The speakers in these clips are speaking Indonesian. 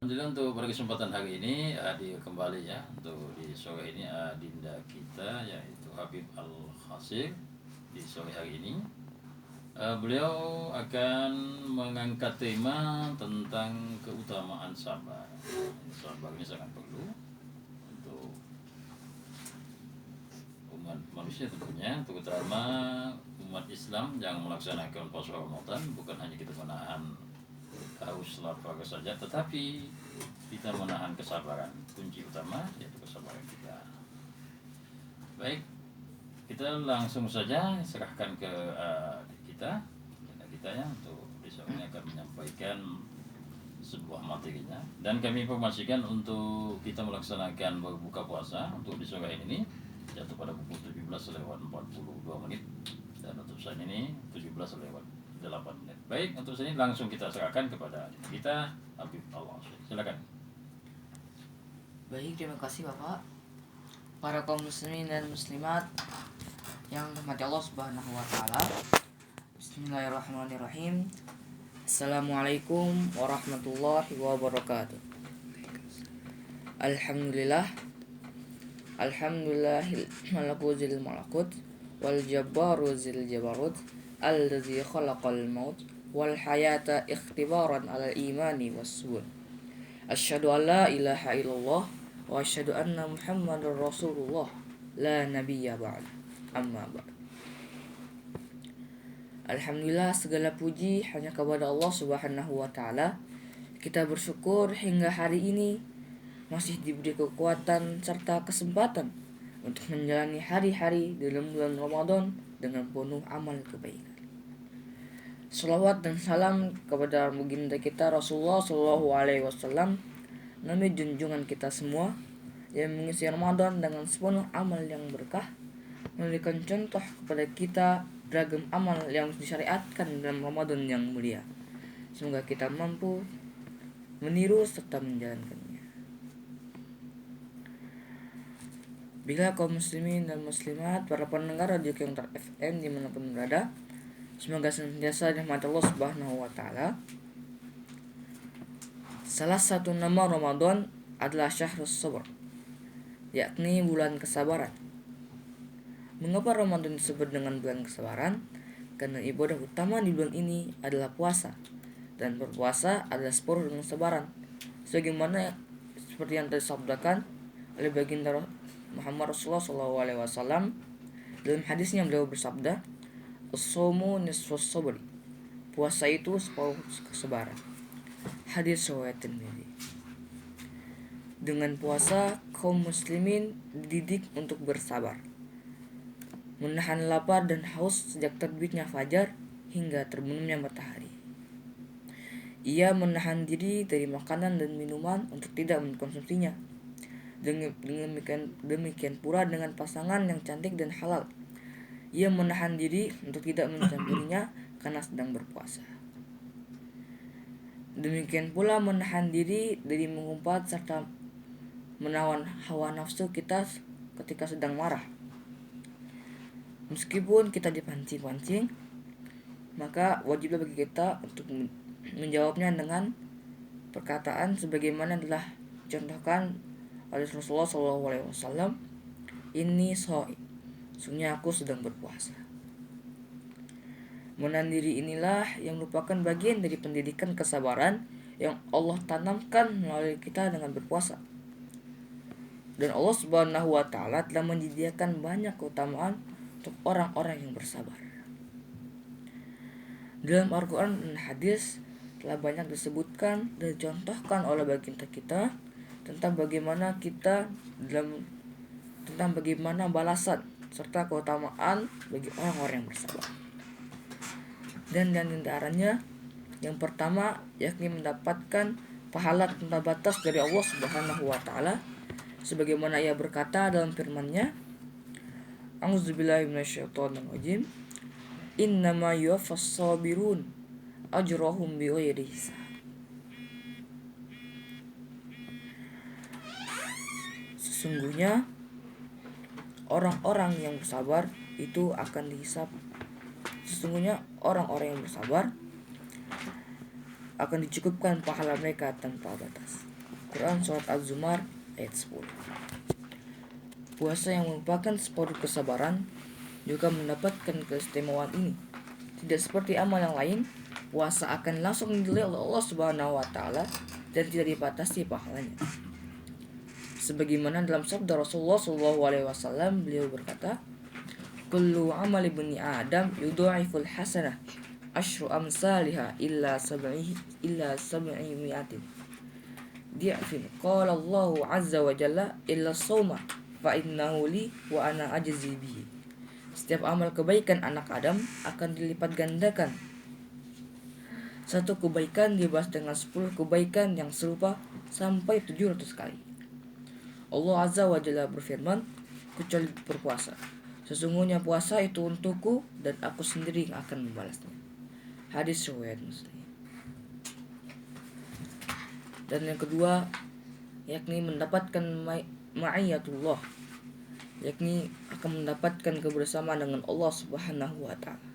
Alhamdulillah untuk pada kesempatan hari ini kembali ya untuk di sore ini adinda kita yaitu Habib Al-Hasir di sore hari ini. Beliau akan mengangkat tema tentang keutamaan sabar. Sabar ini sangat perlu untuk umat manusia tentunya, terutama umat Islam yang melaksanakan puasa Ramadan. Bukan hanya kita menahan haus lapar saja, tetapi kita menahan kesabaran. Kunci utama yaitu kesabaran kita. Baik, kita langsung saja serahkan ke kita ya untuk besok ini akan menyampaikan sebuah materinya, dan kami informasikan untuk kita melaksanakan berbuka puasa untuk di sore ini jatuh pada pukul 17:42 dan untuk saat ini 17:08. Baik, untuk saat ini langsung kita serahkan kepada kita Habib Al-Hasir. Silakan. Baik, terima kasih Bapak. Para kaum muslimin dan muslimat yang dirahmati Allah Subhanahu wa taala. Bismillahirrahmanirrahim. Assalamualaikum warahmatullahi wabarakatuh. Alhamdulillahil malakuzil malakut wal jabbaru zil jabarut alladzi khalaqal maut wal hayata ikhtibaran alal imani was subur. Asyhadu an la ilaha illallah wa asyhadu anna Muhammadar Rasulullah la nabiyya ba'd. Amma ba'd. Alhamdulillah, segala puji hanya kepada Allah Subhanahu wa taala. Kita bersyukur hingga hari ini masih diberi kekuatan serta kesempatan untuk menjalani hari-hari dalam bulan Ramadan dengan penuh amal kebaikan. Salawat dan salam kepada baginda kita Rasulullah Shallallahu Alaihi Wasallam, Nabi junjungan kita semua yang mengisi Ramadan dengan sepenuh amal yang berkah, memberikan contoh kepada kita beragam amal yang disyariatkan dalam Ramadan yang mulia. Semoga kita mampu meniru serta menjalankannya. Bila kaum muslimin dan muslimat, para pendengar radio Kengtar FM dimanapun berada, semoga senantiasa dirahmati Allah Subhanahu wa taala. Salah satu nama Ramadan adalah Syahrus Sabr, yakni bulan kesabaran. Mengapa Ramadan disebut dengan bulan kesabaran? Karena ibadah utama di bulan ini adalah puasa, dan berpuasa adalah separuh dengan kesabaran. Sebagaimana seperti yang disabdakan oleh baginda Muhammad Rasulullah SAW dalam hadisnya, beliau bersabda, "As-shaumu nisfus sabri." Puasa itu separuh kesabaran. Hadis riwayat Tirmidzi. Dengan puasa, kaum muslimin dididik untuk bersabar, menahan lapar dan haus sejak terbitnya fajar hingga terbenamnya matahari. Ia menahan diri dari makanan dan minuman untuk tidak mengkonsumsinya. Demikian pula dengan pasangan yang cantik dan halal. Ia menahan diri untuk tidak mencampurinya karena sedang berpuasa. Demikian pula menahan diri dari mengumpat serta menawan hawa nafsu kita ketika sedang marah. Meskipun kita dipancing-pancing, maka wajiblah bagi kita untuk menjawabnya dengan perkataan sebagaimana telah dicontohkan oleh Rasulullah SAW. Inni shaim, sesungguhnya aku sedang berpuasa. Menahan diri inilah yang merupakan bagian dari pendidikan kesabaran yang Allah tanamkan melalui kita dengan berpuasa. Dan Allah Subhanahu wa taala telah menyediakan banyak keutamaan untuk orang-orang yang bersabar. Dalam Al-Quran dan hadis telah banyak disebutkan dan dicontohkan oleh baginda kita tentang bagaimana bagaimana balasan serta keutamaan bagi orang-orang yang bersabar. Dan diantaranya yang pertama yakni mendapatkan pahala tanpa batas dari Allah Subhanahu wa taala, sebagaimana ia berkata dalam firman-Nya, A'udzubillahi minasyaitonirrajim. Innama yuwaffas sabirun ajrahum bighairi hisab. Sesungguhnya orang-orang yang bersabar itu akan dihisab. Sesungguhnya orang-orang yang bersabar akan dicukupkan pahala mereka tanpa batas. Quran Surat Az-Zumar ayat 10. Puasa yang merupakan separuh kesabaran juga mendapatkan keistimewaan ini. Tidak seperti amal yang lain, puasa akan langsung dinilai oleh Allah Subhanahu wa taala dan tidak dibatasi pahalanya. Sebagaimana dalam sabda Rasulullah SAW, beliau berkata, "Kullu amal ibni Adam yudha'iful hasanah asyru amsalihha illa sab'i mi'atin di'fin. Qala Allahu azza wa jalla illa shauma fa innahu li wa ana ajzi bihi." Setiap amal kebaikan anak Adam akan dilipat gandakan. Satu kebaikan dibalas dengan 10 kebaikan yang serupa sampai 700 kali. Allah Azza wa Jalla berfirman, kecuali berpuasa. Sesungguhnya puasa itu untukku dan aku sendiri yang akan membalasnya. Hadis riwayat Muslim. Dan yang kedua, yakni mendapatkan ma'iyatullah, yakni akan mendapatkan kebersamaan dengan Allah Subhanahu wa taala.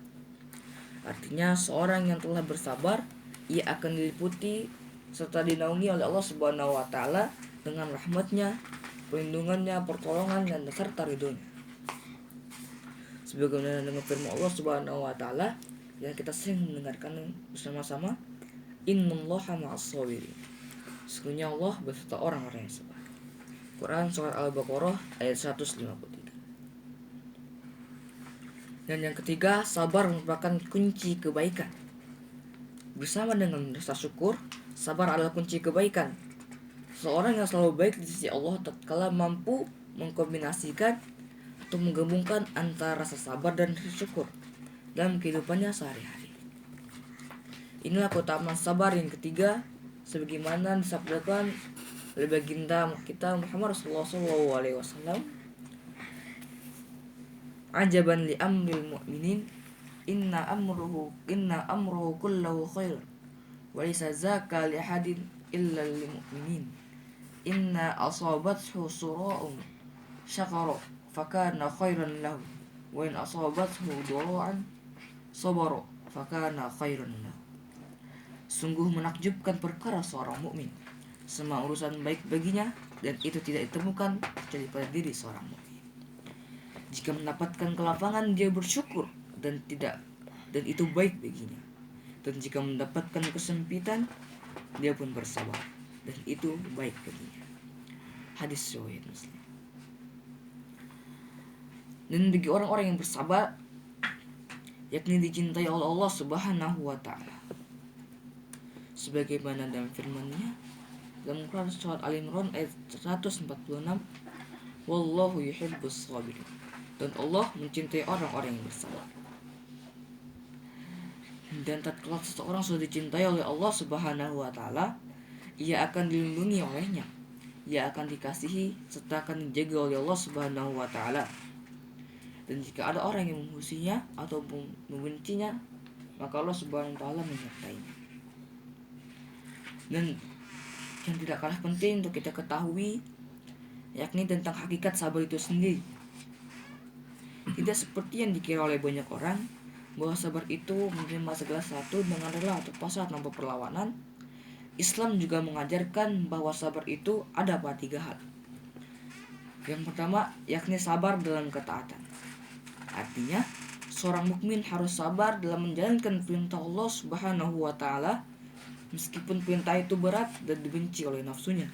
Artinya seorang yang telah bersabar, ia akan diliputi serta dinaungi oleh Allah Subhanahu wa taala dengan rahmatnya, perlindungannya, pertolongan dan serta ridhonya. Sebagaimana dengan firman Allah Subhanahu wa taala yang kita sering mendengarkan bersama-sama, innallaha ma'as shabirin. Sesungguhnya Allah beserta orang-orang yang sabar. Quran Surat Al-Baqarah ayat 153. Dan yang ketiga, sabar merupakan kunci kebaikan. Bersama dengan rasa syukur, sabar adalah kunci kebaikan. Seorang yang selalu baik di sisi Allah tatkala mampu mengkombinasikan atau menggabungkan antara rasa sabar dan rasa syukur dalam kehidupannya sehari-hari. Inilah keutamaan sabar yang ketiga, sebagaimana disabdakan oleh baginda kita Muhammad Rasulullah SAW, ajaban li amril mu'minin inna amruhu kullahu khair wa laysa zaka li ahadin illa lil mu'minin inna asabathu sura'un syakara fakana khairan lahu wa in asabathu dura'an sabara fakana khairan lahu. Sungguh menakjubkan perkara seorang mukmin, semua urusan baik baginya dan itu tidak ditemukan kecuali pada diri seorang mukmin. Jika mendapatkan kelapangan dia bersyukur dan itu baik baginya. Dan jika mendapatkan kesempitan dia pun bersabar dan itu baik baginya. Hadis riwayat Muslim. Dan bagi orang-orang yang bersabar, yakni dicintai oleh Allah Subhanahu wa taala. Sebagaimana dalam firman-Nya dalam Quran Surat Al-Imran ayat 146, wallahu yuhibbus sabirin. Dan Allah mencintai orang-orang yang bersabar. Dan tatkala seseorang sudah dicintai oleh Allah Subhanahu wa taala, ia akan dilindungi olehnya, ia akan dikasihi serta akan dijaga oleh Allah Subhanahu wa taala. Dan jika ada orang yang memusuhinya atau membencinya, maka Allah Subhanahu wa taala menyertainya. Dan yang tidak kalah penting untuk kita ketahui, yakni tentang hakikat sabar itu sendiri. Tidak seperti yang dikira oleh banyak orang bahwa sabar itu menerima segala sesuatu dengan rela atau pasrah tanpa perlawanan. Islam juga mengajarkan bahwa sabar itu ada pada 3 hal. Yang pertama, yakni sabar dalam ketaatan. Artinya, seorang mukmin harus sabar dalam menjalankan perintah Allah Subhanahu wa taala meskipun perintah itu berat dan dibenci oleh nafsunya.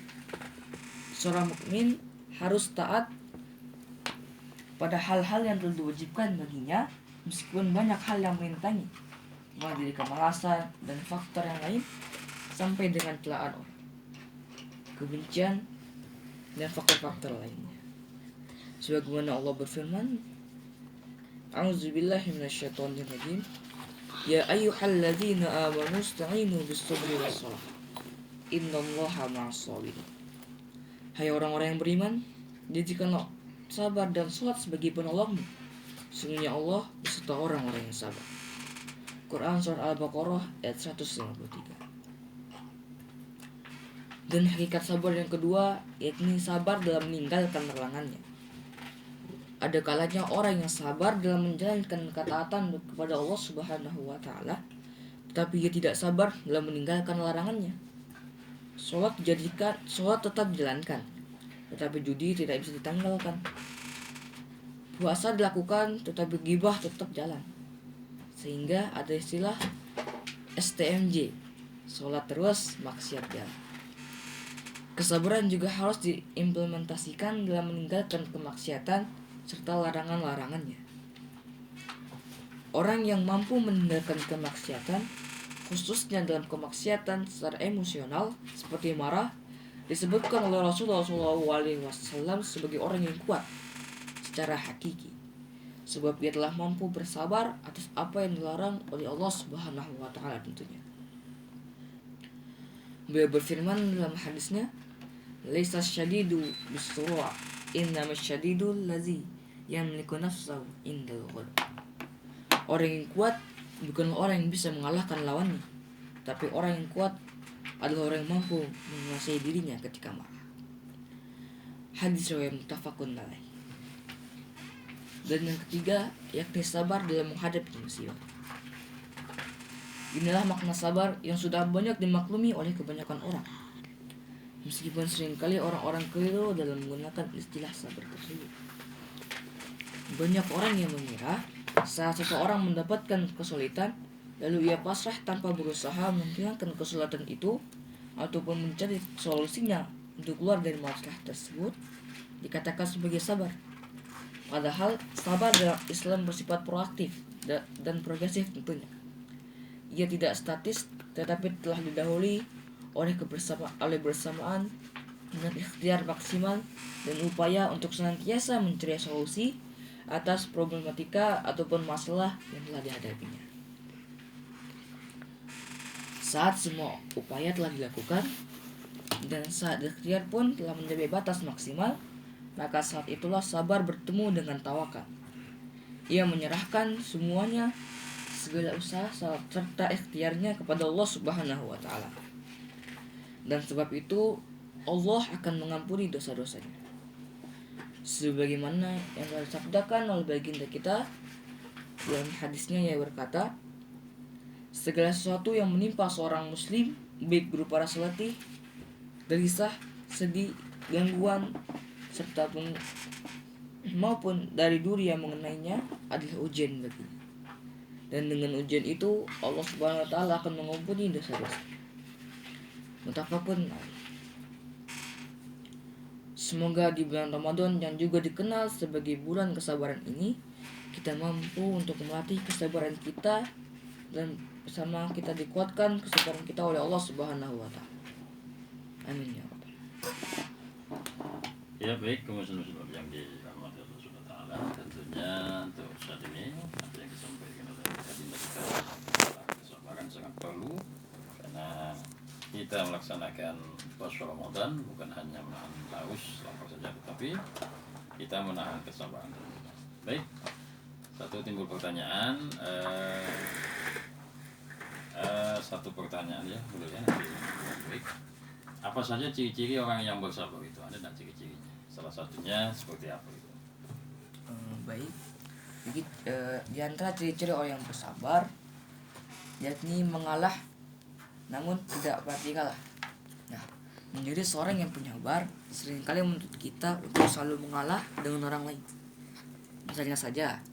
Seorang mukmin harus taat pada hal-hal yang telah diwajibkan baginya meskipun banyak hal yang merintangi, mulai dari kemalasan dan faktor yang lain sampai dengan celaan orang, kebencian dan faktor-faktor lainnya. Sebagaimana Allah berfirman, A'udzubillahi minasyaitonirrajim, ya ayyuhalladzina amanu ista'inu bis-sabri was-shalah innallaha ma'as sabirin. Hai orang-orang yang beriman, jadikanlah sabar dan salat sebagai penolongmu. Sesungguhnya Allah beserta orang-orang yang sabar. Quran Surah Al-Baqarah ayat 153. Dan hakikat sabar yang kedua, yakni sabar dalam meninggalkan larangannya. Ada kalanya orang yang sabar dalam menjalankan ketaatan kepada Allah Subhanahu wa taala, tetapi ia tidak sabar dalam meninggalkan larangannya. sholat tetap dijalankan, tetapi judi tidak bisa ditanggalkan. Puasa dilakukan, tetapi ghibah tetap jalan. Sehingga ada istilah STMJ, sholat terus maksiat jalan. Kesabaran juga harus diimplementasikan dalam meninggalkan kemaksiatan serta larangan-larangannya. Orang yang mampu meninggalkan kemaksiatan, khususnya dalam kemaksiatan secara emosional seperti marah, disebutkan oleh Rasulullah SAW sebagai orang yang kuat secara hakiki, sebab ia telah mampu bersabar atas apa yang dilarang oleh Allah Subhanahu wa taala tentunya. Beliau berfirman dalam hadisnya, "Laisa syadidu bis-sur'a, innamas syadidul ladzi yamliku nafsahu indal ghadab." Orang yang kuat bukan orang yang bisa mengalahkan lawannya, tapi orang yang kuat adalah orang yang mampu menguasai dirinya ketika marah. Hadis riwayat muttafaqun alaih. Dan yang ketiga, yakni sabar dalam menghadapi musibah. Inilah makna sabar yang sudah banyak dimaklumi oleh kebanyakan orang, meskipun seringkali orang-orang keliru dalam menggunakan istilah sabar tersebut. Banyak orang yang mengira saat seseorang mendapatkan kesulitan, lalu ia pasrah tanpa berusaha menghilangkan kesulitan itu ataupun mencari solusinya untuk keluar dari masalah tersebut, dikatakan sebagai sabar. Padahal sabar dalam Islam bersifat proaktif dan progresif tentunya. Ia tidak statis, tetapi telah didahului oleh bersamaan dengan ikhtiar maksimal dan upaya untuk senantiasa mencari solusi atas problematika ataupun masalah yang telah dihadapinya. Saat semua upaya telah dilakukan dan saat ikhtiar pun telah mencapai batas maksimal, maka saat itulah sabar bertemu dengan tawakal. Ia menyerahkan semuanya, segala usaha serta ikhtiarnya kepada Allah Subhanahu wa taala. Dan sebab itu Allah akan mengampuni dosa-dosanya. Sebagaimana yang telah disabdakan oleh baginda kita dalam hadisnya, yang berkata, segala sesuatu yang menimpa seorang muslim, baik berupa rasa letih, gelisah, sedih, gangguan, serta maupun dari duri yang mengenainya, adalah ujian baginya. Dan dengan ujian itu Allah Subhanahu wa taala akan mengampuni dosa-dosa. Muttafaqun alaih. Semoga di bulan Ramadan yang juga dikenal sebagai bulan kesabaran ini, kita mampu untuk melatih kesabaran kita dan bersama kita dikuatkan kesabaran kita oleh Allah Subhanahu wa taala. Amin ya rabbal. Ya baik, muslim-muslim yang dirahmati Allah Subhanahu wa taala, tentunya untuk saat ini apa yang disampaikan oleh Adinda kita, kesabaran sangat perlu karena kita melaksanakan puasa Ramadan bukan hanya menahan haus lapar saja, tetapi kita menahan kesabaran. Baik, satu timbul pertanyaan, satu pertanyaan ya, boleh ya nanti. Baik, apa saja ciri-ciri orang yang bersabar itu? Ada dan ciri-cirinya? Salah satunya seperti apa itu? Baik, jadi di antara ciri-ciri orang yang bersabar, yakni mengalah namun tidak berarti kalah. Nah, menjadi seorang yang penyabar seringkali menuntut kita untuk selalu mengalah dengan orang lain. Misalnya saja,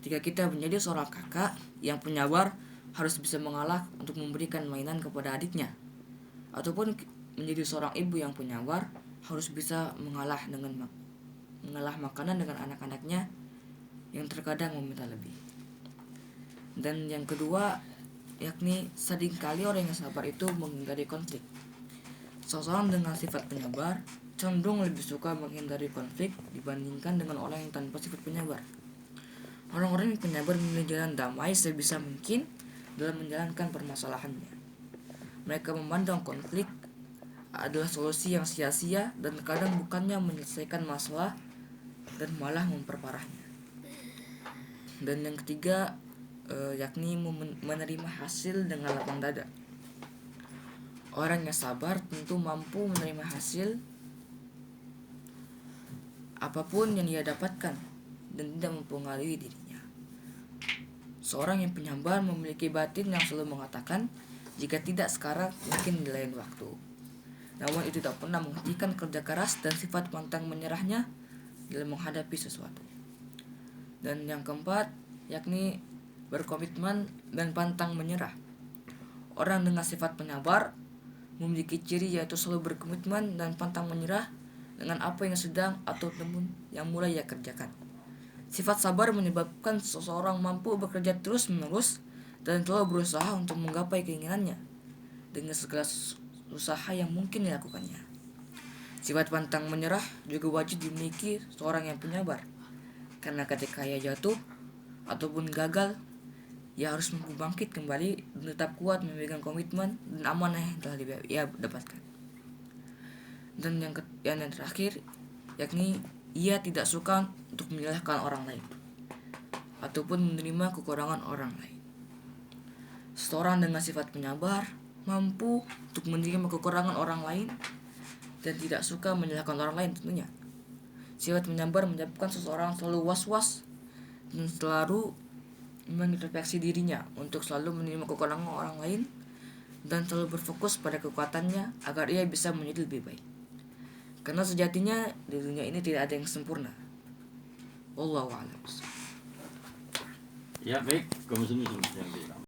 ketika kita menjadi seorang kakak yang penyabar, harus bisa mengalah untuk memberikan mainan kepada adiknya. Ataupun menjadi seorang ibu yang penyabar, harus bisa mengalah makanan dengan anak-anaknya yang terkadang meminta lebih. Dan yang kedua, yakni seringkali orang yang sabar itu menghindari konflik. Seseorang dengan sifat penyabar cenderung lebih suka menghindari konflik dibandingkan dengan orang yang tanpa sifat penyabar. Orang-orang yang penyabar memilih jalan damai sebisa mungkin dalam menjalankan permasalahannya. Mereka memandang konflik adalah solusi yang sia-sia dan kadang bukannya menyelesaikan masalah dan malah memperparahnya. Dan yang ketiga, yakni menerima hasil dengan lapang dada. Orang yang sabar tentu mampu menerima hasil apapun yang dia dapatkan dan tidak mempengaruhi dirinya. Seorang yang penyabar memiliki batin yang selalu mengatakan, Jika tidak sekarang, mungkin di lain waktu. Namun itu tak pernah menghentikan kerja keras dan sifat pantang menyerahnya dalam menghadapi sesuatu. Dan yang keempat, yakni berkomitmen dan pantang menyerah. Orang dengan sifat penyabar memiliki ciri yaitu selalu berkomitmen dan pantang menyerah dengan apa yang sedang ataupun yang mulai ia kerjakan. Sifat sabar menyebabkan seseorang mampu bekerja terus-menerus dan selalu berusaha untuk menggapai keinginannya dengan segala usaha yang mungkin dilakukannya. Sifat pantang menyerah juga wajib dimiliki seorang yang penyabar, karena ketika ia jatuh ataupun gagal, ia harus mampu bangkit kembali dan tetap kuat memegang komitmen dan amanah yang telah ia dapatkan. Dan yang terakhir, yakni ia tidak suka untuk menyalahkan orang lain ataupun menerima kekurangan orang lain. Seseorang dengan sifat penyabar mampu untuk menerima kekurangan orang lain dan tidak suka menyalahkan orang lain tentunya. Sifat penyabar menyebabkan seseorang selalu was-was dan selalu mengintrospeksi dirinya untuk selalu menerima kekurangan orang lain dan selalu berfokus pada kekuatannya agar ia bisa menjadi lebih baik. Karena sejatinya di dunia ini tidak ada yang sempurna. Wallahu a'lam. Ya baik, kaum muslimin yang bilang.